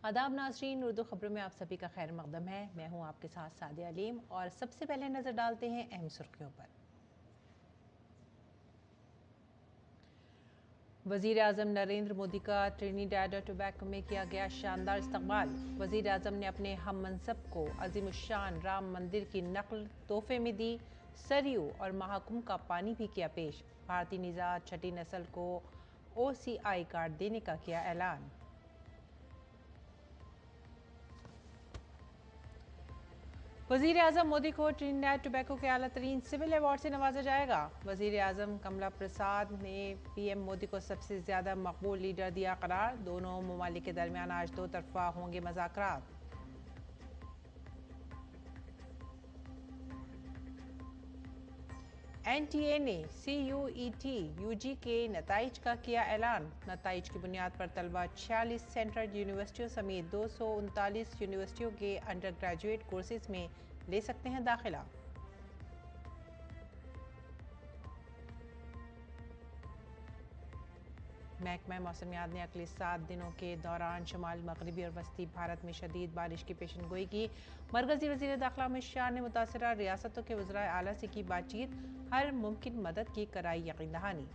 आदाब नाज़रीन, उर्दू खबरों में आप सभी का खैर मकदम है। मैं हूं आपके साथ सादिया अलीम और सबसे पहले नज़र डालते हैं अहम सुर्खियों पर। वज़ीर आज़म नरेंद्र मोदी का ट्रिनिडाड और टोबैगो में किया गया शानदार इस्तकबाल। वज़ीर आज़म ने अपने हम मनसब को अज़ीमुश्शान राम मंदिर की नकल तोहफे में दी। सरयू और महाकुंभ का पानी भी किया पेश। भारतीय निजात छठी नस्ल को OCI कार्ड देने का किया ऐलान। वज़ीर आज़म मोदी को ट्रिनिडाड टोबैगो के आला तरीन सिविल अवार्ड से नवाजा जाएगा। वज़ीर आज़म कमला प्रसाद ने PM मोदी को सबसे ज़्यादा मकबूल लीडर दिया करार। दोनों ममालिक के दरमियान आज दो तरफा होंगे मुज़ाकरात। NTA ने CUET UG के नताइज का किया ऐलान। नताइज की बुनियाद पर तलबा 46 सेंट्रल यूनिवर्सिटियों समेत 239 यूनिवर्सिटियों के अंडर ग्रेजुएट कोर्सेज में ले सकते हैं दाखिला। महकमा मौसमियात ने अगले 7 दिनों के दौरान शमाल मगरबी और वस्ती भारत में शदीद बारिश की पेशन गोई की। मरकजी वज़ीर दाखिला अमित शाह ने मुतासरा रियासतों के वज़राए आला से की बातचीत। हर मुमकिन मदद की कराई यकीन दहानी।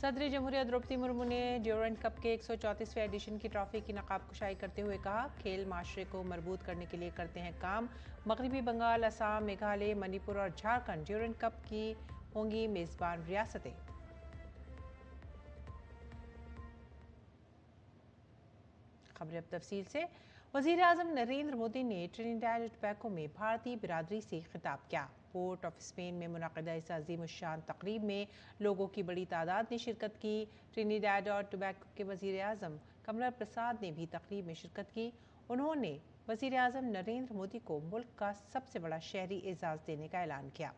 सदर जमहूरिया द्रौपदी मुर्मू ने ड्यूरेंट कप के 134वें एडिशन की ट्रॉफी की नकाब कुशाई करते हुए कहा, खेल माशरे को मजबूत करने के लिए करते हैं काम। मगरबी बंगाल, असम, मेघालय, मणिपुर और झारखंड ड्यूरेंट कप की होंगी मेजबान रियासतें। खबरें अब तफसील से। वज़ीर आज़म नरेंद्र मोदी ने ट्रिनिडाड और टोबैगो में भारतीय बिरादरी से खिताब किया। पोर्ट ऑफ स्पेन में मुनक़िदा इस अज़ीमुश्शान तकरीब में लोगों की बड़ी तादाद ने शिरकत की। ट्रिनिडाड और टोबैगो के वज़ीर आज़म कमला प्रसाद ने भी तकरीब में शिरकत की। उन्होंने वज़ीर आज़म नरेंद्र मोदी को मुल्क का सबसे बड़ा शहरी एजाज़ देने का ऐलान किया।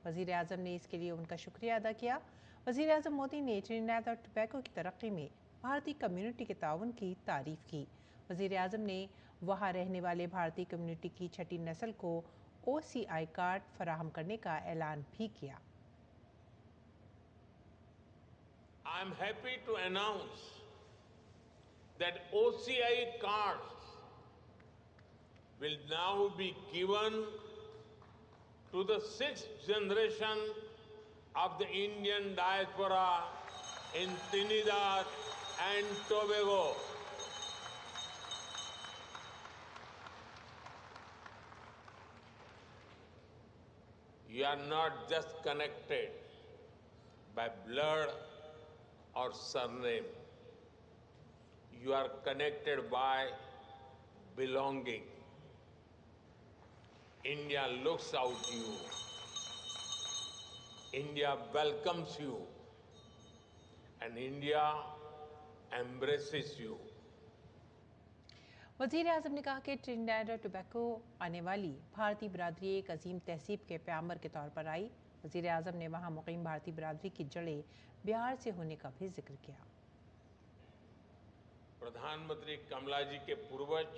वज़ीर आज़म ने इसके लिए उनका शुक्रिया अदा किया। वज़ीर आज़म मोदी ने ट्रिनिडाड और टोबैगो की तरक्की में भारतीय कम्युनिटी के ताउन की तारीफ़ की। वज़ीर आज़म ने वहाँ रहने वाले भारतीय कम्युनिटी की छठी नस्ल को OCI कार्ड फराहम करने का ऐलान भी किया। I am happy to announce that OCI cards will now be given to the sixth generation of the Indian diaspora in Trinidad and Tobago. You are not just connected by blood or surname. You are connected by belonging. India looks out you. India welcomes you. And India embraces you. वज़ीर आज़म ने कहा कि Trinidad और Tobago आने वाली भारतीय बिरादरी एक अजीम तहसीब के प्यामर के तौर पर आई। वज़ीर आज़म ने वहाँ मुक़ीम भारतीय बिरादरी की जड़ें बिहार से होने का भी जिक्र किया। प्रधानमंत्री कमला जी के पूर्वज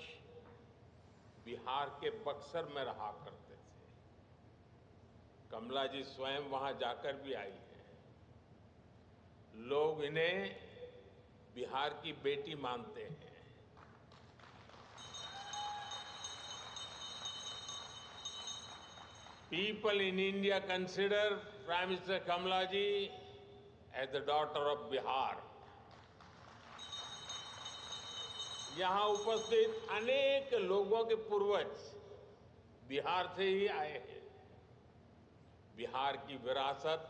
बिहार के बक्सर में रहा करते थे। कमला जी स्वयं वहां जाकर भी आई हैं। लोग इन्हें बिहार की बेटी मानते हैं। People in India consider Prime Minister Kamalaji as the daughter of Bihar. यहाँ उपस्थित अनेक लोगों के पूर्वज बिहार से ही आए हैं। बिहार की विरासत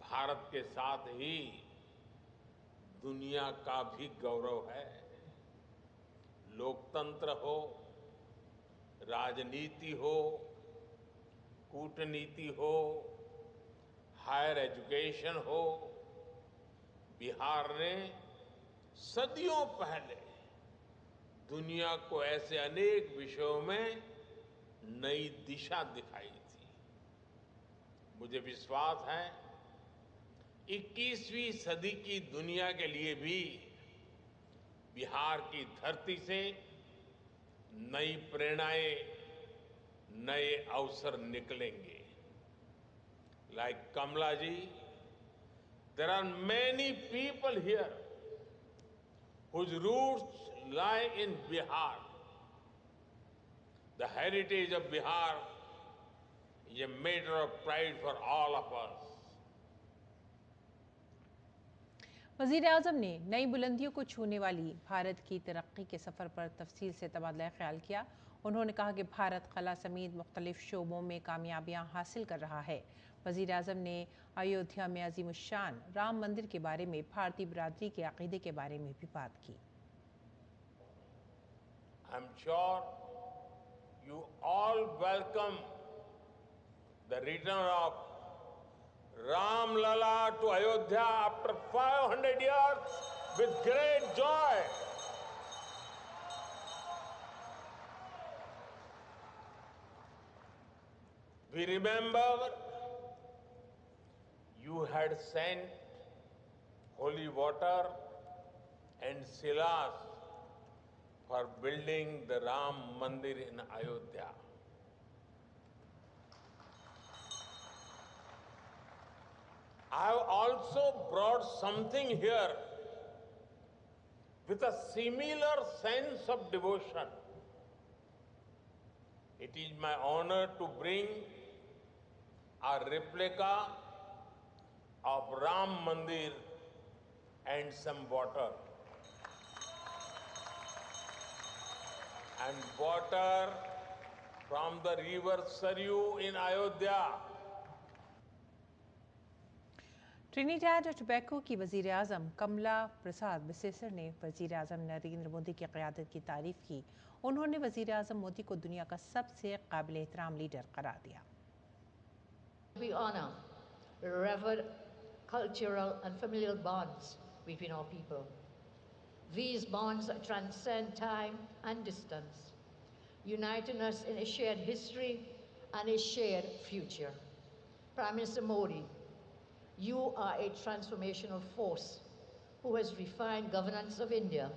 भारत के साथ ही दुनिया का भी गौरव है। लोकतंत्र हो, राजनीति हो, कूटनीति हो, हायर एजुकेशन हो, बिहार ने सदियों पहले दुनिया को ऐसे अनेक विषयों में नई दिशा दिखाई थी। मुझे विश्वास है 21वीं सदी की दुनिया के लिए भी बिहार की धरती से नई प्रेरणाएं, नए अवसर निकलेंगे। Like Kamala ji, There are many people here whose roots lie in Bihar. The heritage of Bihar is a matter of pride for all of us. वज़ीर आज़म ने नई बुलंदियों को छूने वाली भारत की तरक्की के सफ़र पर तफसील से तबादला ख्याल किया। उन्होंने कहा कि भारत खला समेत मुख्तलिफ शोबों में कामयाबियाँ हासिल कर रहा है। वज़ीर आज़म ने अयोध्या में अज़ीमुश्शान राम मंदिर के बारे में भारतीय बिरादरी के अक़ीदे के बारे में भी बात की। I'm sure you all welcome the return of Ram Lala to Ayodhya after 500 years with great joy. We remember you had sent holy water and silas for building the Ram Mandir in Ayodhya. I have also brought something here with a similar sense of devotion. It is my honor to bring a replica of Ram Mandir and some water. And water from the river Saryu in Ayodhya. ट्रिनिडैड और Tobago की वज़ीर आज़म कमला प्रसाद बिसेसर ने वज़ीर आज़म नरेंद्र मोदी की क़यादत की तारीफ़ की। उन्होंने वज़ीर आज़म मोदी को दुनिया का सबसे काबिल एहतराम लीडर करार दिया। We honor, revere cultural and familial bonds between our people. These bonds transcend time and distance, uniting us in a shared history and a shared future. Prime Minister Modi, you are a transformational force who has refined governance of India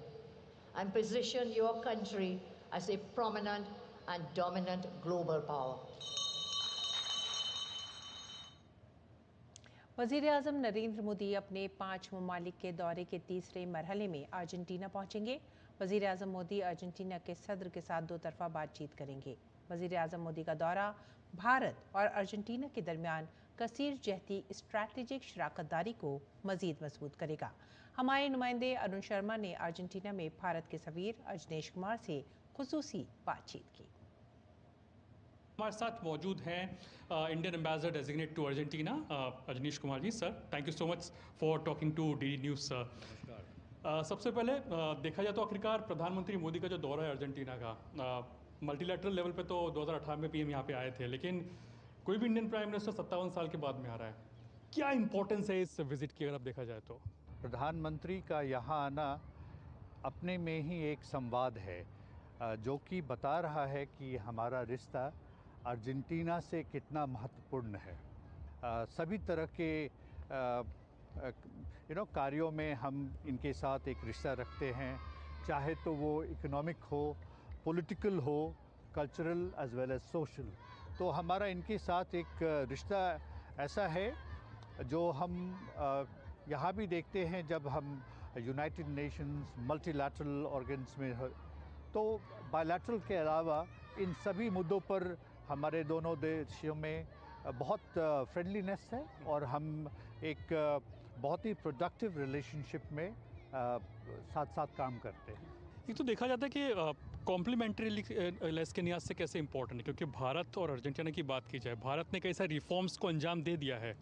and positioned your country as a prominent and dominant global power. वज़ीर आज़म नरेंद्र मोदी अपने 5 ममालिक के दौरे के तीसरे मरहले में Argentina पहुंचेंगे। वज़ीर आज़म मोदी अर्जेंटीना के सदर के साथ दो तरफ़ा बातचीत करेंगे। वज़ीर आज़म मोदी का दौरा भारत और अर्जेंटीना के दरमियान कसीर जहती स्ट्रैटेजिक शराकतदारी को मज़ीद मजबूत करेगा। हमारे नुमाइंदे अरुण शर्मा ने अर्जेंटीना में भारत के सफ़ीर अजनेश कुमार से खुसूसी बातचीत की। हमारे साथ मौजूद हैं Indian ambassador designate to Argentina Ajneesh Kumar ji. Sir, thank you so much for talking to DD news. Sir, सबसे पहले देखा जाए तो आखिरकार प्रधानमंत्री मोदी का जो दौरा है अर्जेंटीना का, मल्टीलैटरल लेवल पे तो 2018 में पीएम यहाँ पे आए थे, लेकिन कोई भी इंडियन प्राइम मिनिस्टर 57 साल के बाद में आ रहा है। क्या इंपॉर्टेंस है इस विजिट की अगर आप देखा जाए तो? प्रधानमंत्री का यहाँ आना अपने में ही एक संवाद है जो कि बता रहा है कि हमारा रिश्ता अर्जेंटीना से कितना महत्वपूर्ण है। सभी तरह के कार्यों में हम इनके साथ एक रिश्ता रखते हैं, चाहे तो वो इकोनॉमिक हो, पॉलिटिकल हो, cultural as well as social. तो हमारा इनके साथ एक रिश्ता ऐसा है जो हम यहाँ भी देखते हैं जब हम यूनाइटेड नेशंस मल्टीलैटरल ऑर्गन्स में तो बायलैटरल के अलावा इन सभी मुद्दों पर हमारे दोनों देशों में बहुत फ्रेंडलीनेस है और हम एक बहुत ही प्रोडक्टिव रिलेशनशिप में साथ साथ काम करते हैं। ये तो देखा जाता है कि कॉम्प्लीमेंट्री लेस के लिहाज से कैसे इंपॉर्टेंट है, क्योंकि भारत और अर्जेंटीना की बात की जाए, भारत ने कई सारे रिफॉर्म्स को अंजाम दे दिया है,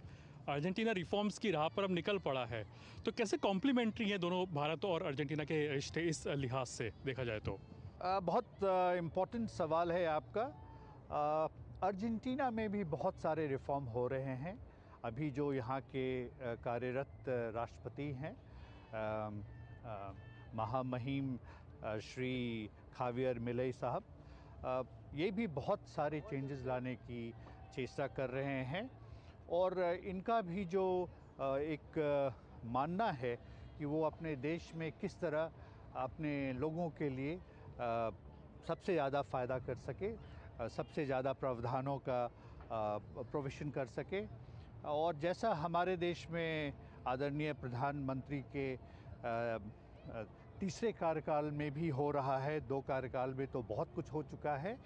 अर्जेंटीना रिफॉर्म्स की राह पर अब निकल पड़ा है, तो कैसे कॉम्प्लीमेंट्री है दोनों भारत और अर्जेंटीना के रिश्ते इस लिहाज से देखा जाए तो? बहुत इम्पोर्टेंट सवाल है आपका। अर्जेंटीना में भी बहुत सारे रिफॉर्म हो रहे हैं। अभी जो यहाँ के कार्यरत राष्ट्रपति हैं महामहिम श्री खावियर मिलेई साहब, ये भी बहुत सारे चेंजेस लाने की चेष्टा कर रहे हैं और इनका भी जो एक मानना है कि वो अपने देश में किस तरह अपने लोगों के लिए सबसे ज़्यादा फ़ायदा कर सके, सबसे ज़्यादा प्रावधानों का प्रोविज़न कर सके। और जैसा हमारे देश में आदरणीय प्रधानमंत्री के तीसरे कार्यकाल में भी हो रहा है। 2 कार्यकाल में तो बहुत कुछ हो चुका है।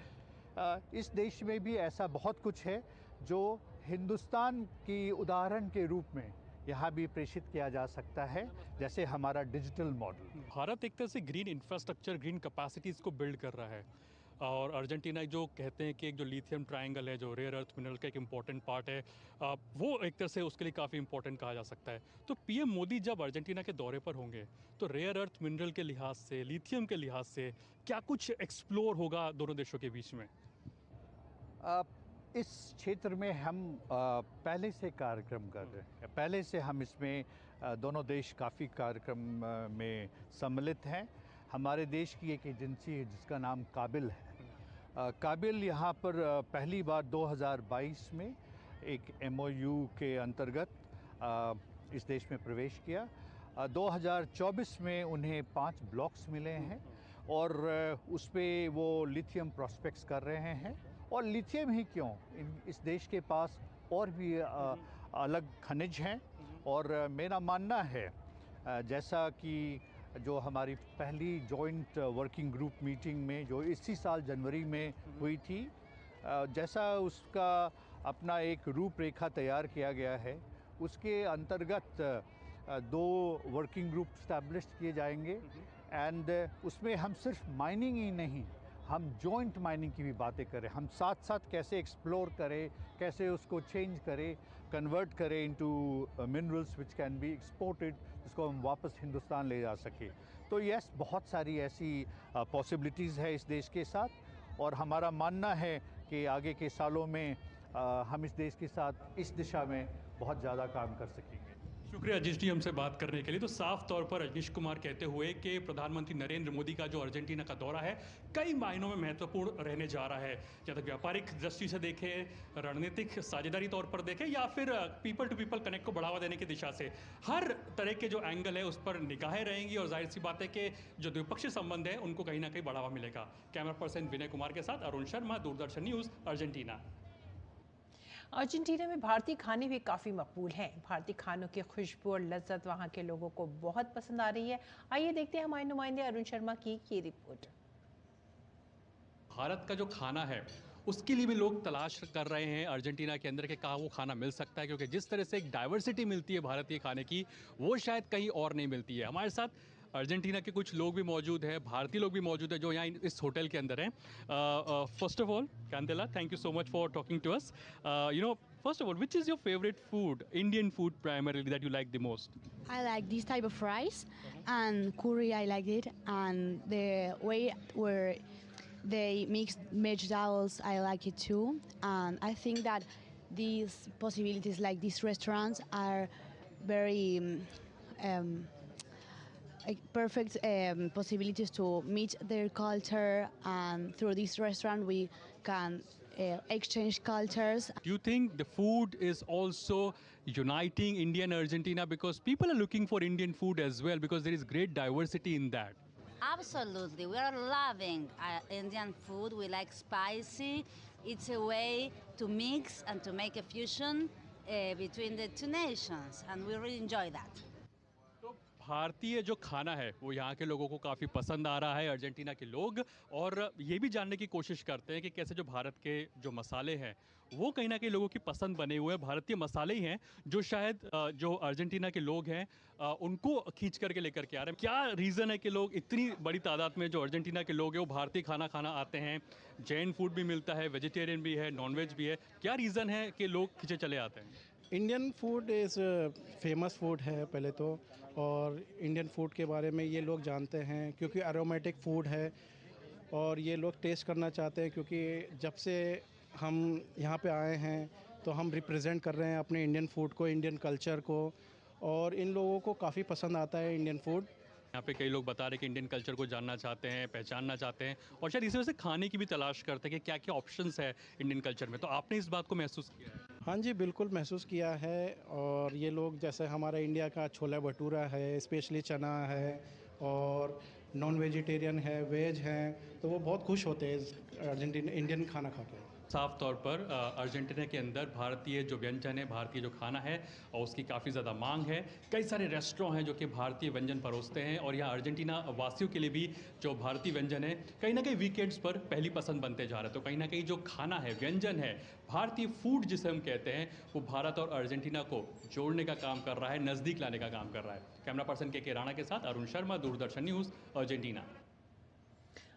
इस देश में भी ऐसा बहुत कुछ है जो हिंदुस्तान की उदाहरण के रूप में यहाँ भी प्रेषित किया जा सकता है, जैसे हमारा डिजिटल मॉडल। भारत एक तरह से ग्रीन इंफ्रास्ट्रक्चर, ग्रीन कैपेसिटीज़ को बिल्ड कर रहा है और अर्जेंटीना जो कहते हैं कि एक जो लिथियम ट्रायंगल है, जो रेयर अर्थ मिनरल का एक इम्पॉर्टेंट पार्ट है, वो एक तरह से उसके लिए काफ़ी इंपॉर्टेंट कहा जा सकता है। तो पीएम मोदी जब अर्जेंटीना के दौरे पर होंगे तो रेयर अर्थ मिनरल के लिहाज से, लिथियम के लिहाज से क्या कुछ एक्सप्लोर होगा दोनों देशों के बीच में? इस क्षेत्र में हम पहले से कार्यक्रम कर रहे हैं। पहले से हम इसमें दोनों देश काफ़ी कार्यक्रम में सम्मिलित हैं। हमारे देश की एक एजेंसी है जिसका नाम काबिल है। काबिल यहाँ पर पहली बार 2022 में एक MOU के अंतर्गत इस देश में प्रवेश किया। 2024 में उन्हें 5 ब्लॉक्स मिले हैं और उस पे वो लिथियम प्रोस्पेक्ट्स कर रहे हैं। और लिथियम ही क्यों, इस देश के पास और भी अलग खनिज हैं। और मेरा मानना है, जैसा कि जो हमारी पहली जॉइंट वर्किंग ग्रुप मीटिंग में जो इसी साल जनवरी में हुई थी, जैसा उसका अपना एक रूपरेखा तैयार किया गया है, उसके अंतर्गत 2 वर्किंग ग्रुप स्टैब्लिश किए जाएंगे। एंड उसमें हम सिर्फ माइनिंग ही नहीं, हम जॉइंट माइनिंग की भी बातें करें। हम साथ साथ कैसे एक्सप्लोर करें, कैसे उसको चेंज करें, कन्वर्ट करें into minerals which can be exported, जिसको हम वापस हिंदुस्तान ले जा सके। तो यस, बहुत सारी ऐसी पॉसिबिलिटीज़ है इस देश के साथ और हमारा मानना है कि आगे के सालों में हम इस देश के साथ इस दिशा में बहुत ज़्यादा काम कर सकेंगे। शुक्रिया अजीज जी हमसे बात करने के लिए। तो साफ तौर पर रजनीश कुमार कहते हुए कि प्रधानमंत्री नरेंद्र मोदी का जो अर्जेंटीना का दौरा है कई मायनों में महत्वपूर्ण रहने जा रहा है, चाहे व्यापारिक दृष्टि से देखें, रणनीतिक साझेदारी तौर पर देखें या फिर पीपल टू पीपल कनेक्ट को बढ़ावा देने की दिशा से। हर तरह के जो एंगल है उस पर निगाहें रहेंगी और जाहिर सी बात है कि जो द्विपक्षीय संबंध है उनको कहीं ना कहीं बढ़ावा मिलेगा। कैमरा पर्सन विनय कुमार के साथ Arun Sharma, Doordarshan news, Argentina. Argentina में भारतीय खाने भी काफ़ी मकबूल हैं। भारतीय खानों की खुशबू और लज्जत वहाँ के लोगों को बहुत पसंद आ रही है। आइए देखते हैं हमारे नुमाइंदे अरुण शर्मा की ये रिपोर्ट। भारत का जो खाना है उसके लिए भी लोग तलाश कर रहे हैं अर्जेंटीना के अंदर के कहाँ वो खाना मिल सकता है, क्योंकि जिस तरह से एक डाइवर्सिटी मिलती है भारतीय खाने की वो शायद कहीं और नहीं मिलती है। हमारे साथ अर्जेंटीना के कुछ लोग भी मौजूद हैं, भारतीय लोग भी मौजूद हैं जो यहाँ इस होटल के अंदर हैं। First of all Candela, thank you so much for talking to us. First of all, which is your favorite food, Indian food primarily, that you like the most? I like this type of rice and curry. I like it, and the way where they mix vegetables, I like it too. And I think that these possibilities, like these restaurants, are very perfect possibilities to meet their culture. And through this restaurant, we can exchange cultures. Do you think the food is also uniting India and Argentina, because people are looking for Indian food as well, because there is great diversity in that? Absolutely. We are loving Indian food. We like spicy. It's a way to mix and to make a fusion between the two nations, and we really enjoy that. भारतीय जो खाना है वो यहाँ के लोगों को काफ़ी पसंद आ रहा है, अर्जेंटीना के लोग, और ये भी जानने की कोशिश करते हैं कि कैसे जो भारत के जो मसाले हैं वो कहीं ना कहीं लोगों की पसंद बने हुए हैं। भारतीय मसाले ही हैं जो शायद जो अर्जेंटीना के लोग हैं उनको खींच करके लेकर के आ रहे हैं। क्या रीज़न है कि लोग इतनी बड़ी तादाद में जो अर्जेंटीना के लोग हैं वो भारतीय खाना खाना आते हैं? जैन फूड भी मिलता है, वेजिटेरियन भी है, नॉनवेज भी है, क्या रीज़न है कि लोग खींचे चले आते हैं? Indian food is famous food है पहले तो, और इंडियन फूड के बारे में ये लोग जानते हैं क्योंकि एरोमेटिक फूड है और ये लोग टेस्ट करना चाहते हैं, क्योंकि जब से हम यहाँ पे आए हैं तो हम रिप्रेजेंट कर रहे हैं अपने इंडियन फूड को, इंडियन कल्चर को, और इन लोगों को काफ़ी पसंद आता है इंडियन फूड। यहाँ पे कई लोग बता रहे हैं कि इंडियन कल्चर को जानना चाहते हैं, पहचानना चाहते हैं और शायद इसी वजह से खाने की भी तलाश करते हैं कि क्या क्या ऑप्शंस है इंडियन कल्चर में। तो आपने इस बात को महसूस किया है? हाँ जी, बिल्कुल महसूस किया है। और ये लोग जैसे हमारा इंडिया का छोला भटूरा है, स्पेशली चना है, और नॉन वेजिटेरियन है, वेज हैं, तो वो बहुत खुश होते हैं अर्जेंटीना इंडियन खाना खा के। साफ तौर पर अर्जेंटीना के अंदर भारतीय जो व्यंजन है, भारतीय जो खाना है और उसकी काफ़ी ज़्यादा मांग है। कई सारे रेस्टोरेंट हैं जो कि भारतीय व्यंजन परोसते हैं और यहाँ अर्जेंटीना वासियों के लिए भी जो भारतीय व्यंजन है कहीं ना कहीं वीकेंड्स पर पहली पसंद बनते जा रहे हैं। तो कहीं ना कहीं जो खाना है, व्यंजन है, भारतीय फूड जिसे हम कहते हैं, वो भारत और अर्जेंटीना को जोड़ने का काम कर रहा है, नज़दीक लाने का काम कर रहा है। कैमरा पर्सन के राणा के साथ अरुण शर्मा, दूरदर्शन न्यूज़, अर्जेंटीना।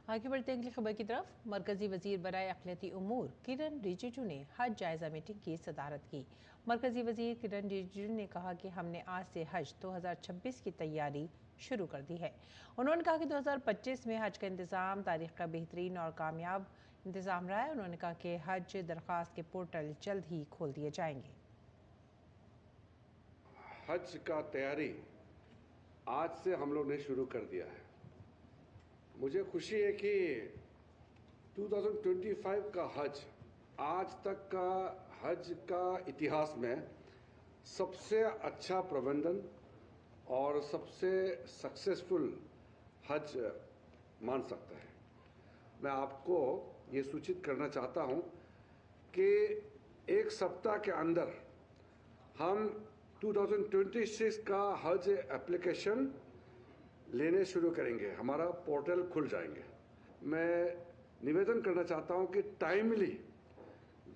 आगे बढ़ते हैं अगली खबर की तरफ। मरकजी वजीर बराए अक़लियती उमूर किरण रिजिजू ने हज जायज़ा मीटिंग की सदारत की। मरकजी वजीर किरण रिजिजू ने कहा कि हमने आज से हज 2026 की तैयारी शुरू कर दी है। उन्होंने कहा कि 2025 में हज का इंतज़ाम तारीख़ का बेहतरीन और कामयाब इंतज़ाम रहा है। उन्होंने कहा कि हज दरख्वास्त के पोर्टल जल्द ही खोल दिए जाएंगे। हज का तैयारी आज से हम लोग ने शुरू कर दिया है। मुझे खुशी है कि 2025 का हज आज तक का हज का इतिहास में सबसे अच्छा प्रबंधन और सबसे सक्सेसफुल हज मान सकता है। मैं आपको ये सूचित करना चाहता हूँ कि एक सप्ताह के अंदर हम 2026 का हज एप्लीकेशन लेने शुरू करेंगे। हमारा पोर्टल खुल जाएंगे। मैं निवेदन करना चाहता हूं कि टाइमली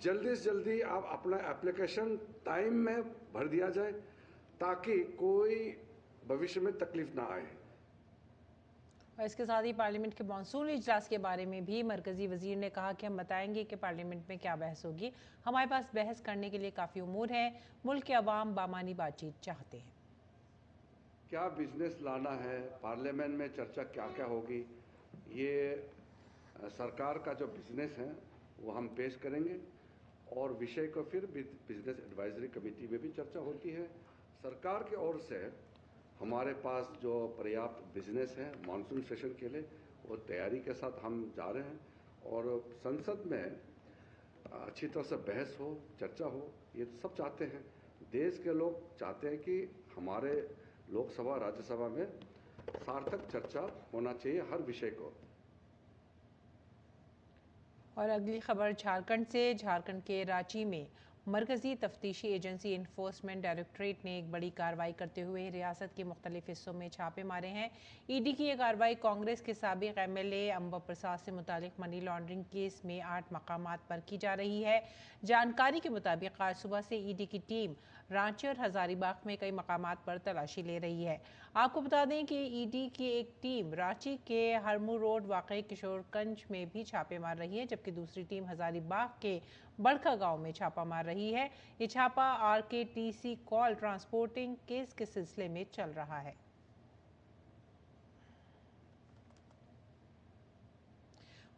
जल्दी से जल्दी आप अपना एप्लीकेशन टाइम में भर दिया जाए ताकि कोई भविष्य में तकलीफ ना आए। और इसके साथ ही पार्लियामेंट के मानसून इजलास के बारे में भी मरकजी वजीर ने कहा कि हम बताएंगे कि पार्लियामेंट में क्या बहस होगी। हमारे पास बहस करने के लिए काफ़ी उमूर हैं। मुल्क के अवाम बामानी बातचीत चाहते हैं। क्या बिजनेस लाना है, पार्लियामेंट में चर्चा क्या क्या होगी, ये सरकार का जो बिजनेस है वो हम पेश करेंगे और विषय को फिर बिजनेस एडवाइजरी कमेटी में भी चर्चा होती है। सरकार की ओर से हमारे पास जो पर्याप्त बिजनेस है मानसून सेशन के लिए वो तैयारी के साथ हम जा रहे हैं और संसद में अच्छी तरह से बहस हो, चर्चा हो, ये सब चाहते हैं। देश के लोग चाहते हैं कि हमारे लोकसभा राज्यसभा में सार्थक चर्चा होना चाहिए हर विषय को। और अगली खबर झारखंड से। झारखंड के रांची में मरकजी तफ्तीशी एजेंसी इन्फोर्समेंट डायरेक्टरेट ने एक बड़ी कार्रवाई करते हुए रियासत के मुख्तलिफ हिस्सों में छापे मारे हैं। ईडी की ये कार्रवाई कांग्रेस के साबिक एमएलए अंबा प्रसाद से मुतालिक मनी लॉन्ड्रिंग केस में 8 मकामात पर की जा रही है। जानकारी के मुताबिक आज सुबह से ईडी की टीम रांची और हजारीबाग में कई मकामात पर तलाशी ले रही है। आपको बता दें कि ईडी की एक टीम रांची के हरमू रोड वाक़ई किशोरगंज में भी छापे मार रही है, जबकि दूसरी टीम हजारीबाग के बड़का गांव में छापा मार रही है। ये छापा आरकेटीसी कॉल ट्रांसपोर्टिंग केस के सिलसिले में चल रहा है।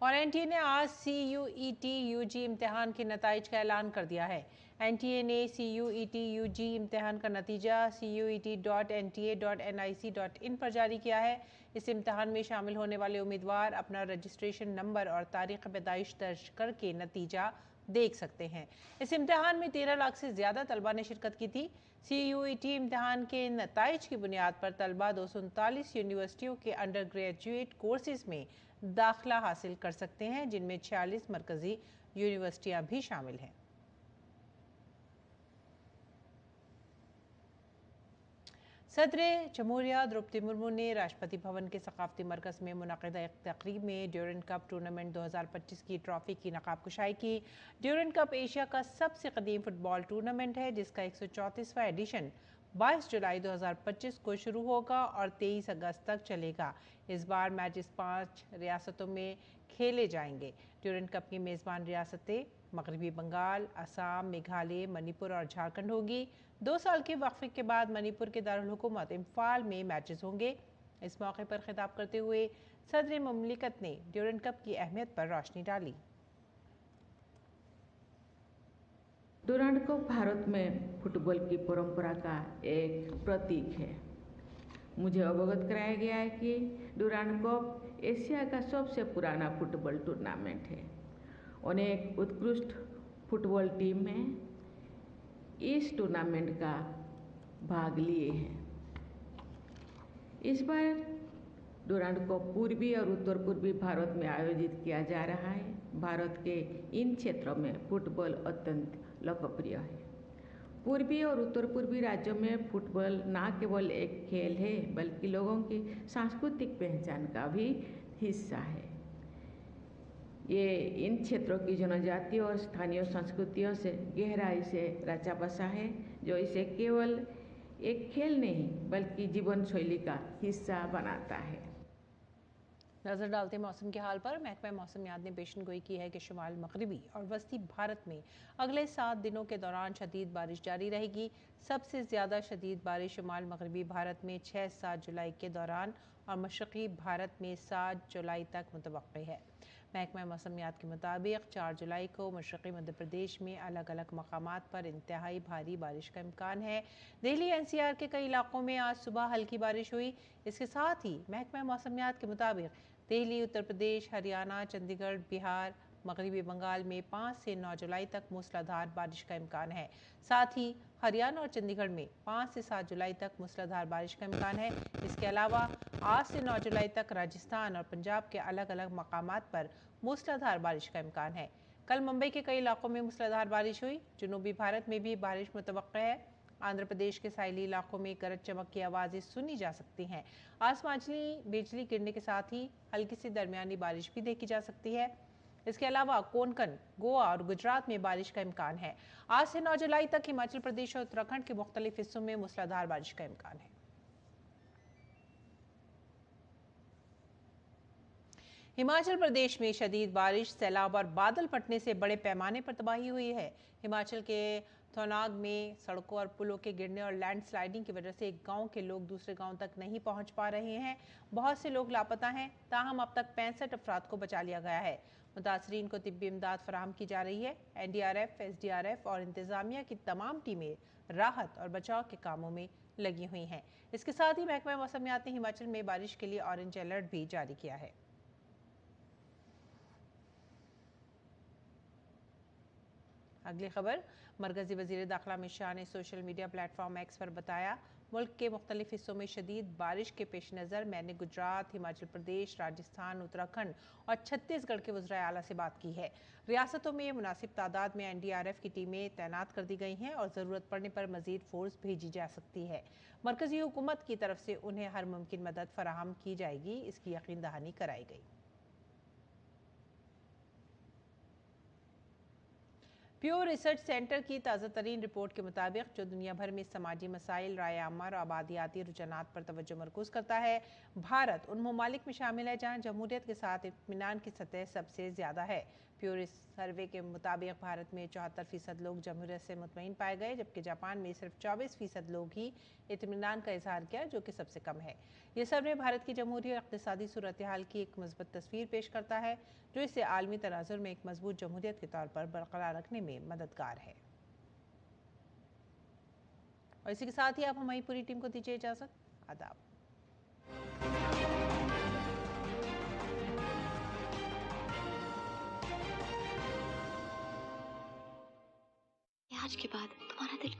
और एनटीए ने आज सीयूईटी यूजी इम्तिहान के नताइज का ऐलान कर दिया है। एनटीए ने सीयूईटी यूजी इम्तिहान का नतीजा CUET.nta.nic.in पर जारी किया है। इस इम्तिहान में शामिल होने वाले उम्मीदवार अपना रजिस्ट्रेशन नंबर और तारीख पैदाइश दर्ज करके नतीजा देख सकते हैं। इस इम्तिहान में 13 लाख से ज़्यादा तलबा ने शिरकत की थी। सीयूईटी इम्तिहान के नताइज की बुनियाद पर तलबा 239 यूनिवर्सिटियों के अंडर ग्रेजुएट कोर्सेज में दाखिला हासिल कर सकते हैं, जिनमें 46 मरकजी यूनिवर्सिटियां भी शामिल हैं। सदर जमहूरिया द्रौपदी मुर्मू ने राष्ट्रपति भवन के सकाफती मरकज़ में मुनक़िदा एक तक़रीब में ड्यूरेंट कप टूर्नामेंट 2025 की ट्रॉफ़ी की नक़ाबकुशाई की। ड्यूरेंट कप एशिया का सबसे क़दीम फ़ुटबॉल टूर्नामेंट है, जिसका 134वां एडिशन 22 जुलाई 2025 को शुरू होगा और 23 अगस्त तक चलेगा। इस बार मैचेस 5 रियासतों में खेले जाएंगे। ड्यूरेंट कप की मेज़बान रियासतें मगरबी बंगाल, असम, मेघालय, मणिपुर और झारखंड होगी। 2 साल के वक्फे के बाद मणिपुर के दारुल हुकूमत इम्फाल में मैचेस होंगे। इस मौके पर खिताब करते हुए सदर मुमलिकत ने ड्यूरेंट कप की अहमियत पर रोशनी डाली। ड्यूरेंट कप भारत में फुटबॉल की परंपरा का एक प्रतीक है। मुझे अवगत कराया गया है कि ड्यूरेंट कप एशिया का सबसे पुराना फुटबॉल टूर्नामेंट है। अनेक उत्कृष्ट फुटबॉल टीम में इस टूर्नामेंट का भाग लिए हैं। इस बार डुरांड कप पूर्वी और उत्तर पूर्वी भारत में आयोजित किया जा रहा है। भारत के इन क्षेत्रों में फुटबॉल अत्यंत लोकप्रिय है। पूर्वी और उत्तर पूर्वी राज्यों में फुटबॉल न केवल एक खेल है बल्कि लोगों की सांस्कृतिक पहचान का भी हिस्सा है। ये इन क्षेत्रों की जनजाति और स्थानीय संस्कृतियों से गहराई से रचा बसा है, जो इसे केवल एक खेल नहीं बल्कि जीवन शैली का हिस्सा बनाता है। नजर डालते मौसम के हाल पर महकमा मौसमियात ने पेशन गोई की है कि शुमाल मगरबी और वस्ती भारत में अगले 7 दिनों के दौरान शदीद बारिश जारी रहेगी। सबसे ज़्यादा शदीद बारिश शुमाल मगरबी भारत में 6-7 जुलाई के दौरान और मशरक़ी भारत में 7 जुलाई तक मुतवक्की है। महकमा मौसमियात के मुताबिक 4 जुलाई को मशरक़ी मध्य प्रदेश में अलग अलग मकामात पर इंतहाई भारी बारिश का इम्कान है। दिल्ली NCR के कई इलाकों में आज सुबह हल्की बारिश हुई। इसके साथ ही महकमा मौसमियात के मुताबिक दिल्ली, उत्तर प्रदेश, हरियाणा, चंडीगढ़, बिहार, मगरबी बंगाल में 5 से 9 जुलाई तक मूसलाधार बारिश का इम्कान है। साथ ही हरियाणा और चंडीगढ़ में 5 से 7 जुलाई तक मूसलाधार बारिश का इम्कान है। इसके अलावा 8 से 9 जुलाई तक राजस्थान और पंजाब के अलग अलग मकामात पर मूसलाधार बारिश का इम्कान है। कल मुंबई के कई इलाकों में मूसलाधार बारिश हुई। जनूबी भारत में भी बारिश मुतवक्किल है। आंध्र प्रदेश के साहिली इलाकों में गरज चमक की आवाज़ें सुनी जा सकती हैं। आसमानी बिजली गिरने के साथ ही हल्की से दरमियानी बारिश भी देखी जा सकती है। इसके अलावा कोंकण, गोवा और गुजरात में बारिश का इम्कान है। आज से 9 जुलाई तक हिमाचल प्रदेश और उत्तराखंड के मुख्तलिफ हिस्सों में मूसलाधार बारिश का इम्कान है। हिमाचल प्रदेश में शदीद बारिश, सैलाब और बादल फटने से बड़े पैमाने पर तबाही हुई है। हिमाचल के थोनाग में सड़कों और पुलों के गिरने और लैंडस्लाइडिंग की वजह से एक गांव के लोग दूसरे गांव तक नहीं पहुंच पा रहे हैं। बहुत से लोग लापता हैं। ताहम अब तक 65 अफराद को बचा लिया गया है। मुतासरीन को तिब्बी इमदाद फराहम की जा रही है। NDRF, SDRF और इंतजामिया की तमाम टीमें राहत और बचाव के कामों में लगी हुई हैं। इसके साथ ही महकमा मौसमियात ने हिमाचल में बारिश के लिए ऑरेंज अलर्ट भी जारी किया है। अगली खबर, मरकजी वजीर दाखिला अमित शाह ने सोशल मीडिया प्लेटफॉर्म X पर बताया, मुल्क के मुख्तलिफ हिस्सों में शदीद बारिश के पेश नज़र मैंने गुजरात, हिमाचल प्रदेश, राजस्थान, उत्तराखंड और छत्तीसगढ़ के वज़राए आला से बात की है। रियासतों में मुनासिब तादाद में NDRF की टीमें तैनात कर दी गई हैं और ज़रूरत पड़ने पर मज़ीद फोर्स भेजी जा सकती है। मरकजी हुकूमत की तरफ से उन्हें हर मुमकिन मदद फराहम की जाएगी, इसकी यकीन दहानी कराई गई। प्यू रिसर्च सेंटर की ताज़ा तरीन रिपोर्ट के मुताबिक, जो दुनिया भर में समाजी मसाइल, राय आमा और आबादियाती रुझानात पर तवज्जो मरकूज़ करता है, भारत उन ममालिक में शामिल है जहाँ जमहूरियत के साथ इत्मीनान की सतह सबसे ज़्यादा है। प्यू सर्वे के मुताबिक भारत में 74% लोग जमहूरियत से मुतमईन पाए गए, जबकि जापान में सिर्फ 24% लोग ही इत्मीनान का इजहार किया, जो कि सबसे कम है। ये सर्वे भारत की जमहूरी और इक़्तिसादी सूरत हाल की एक मज़बूत तस्वीर पेश करता है, जो इसे आलमी तनाजुर में एक मजबूत जमहूरियत के तौर पर बरकरार रखने में मददगार है। और इसी के साथ ही आप हमारी पूरी टीम को दीजिए इजाज़त। आदाब। आज के बाद तुम्हारा दिल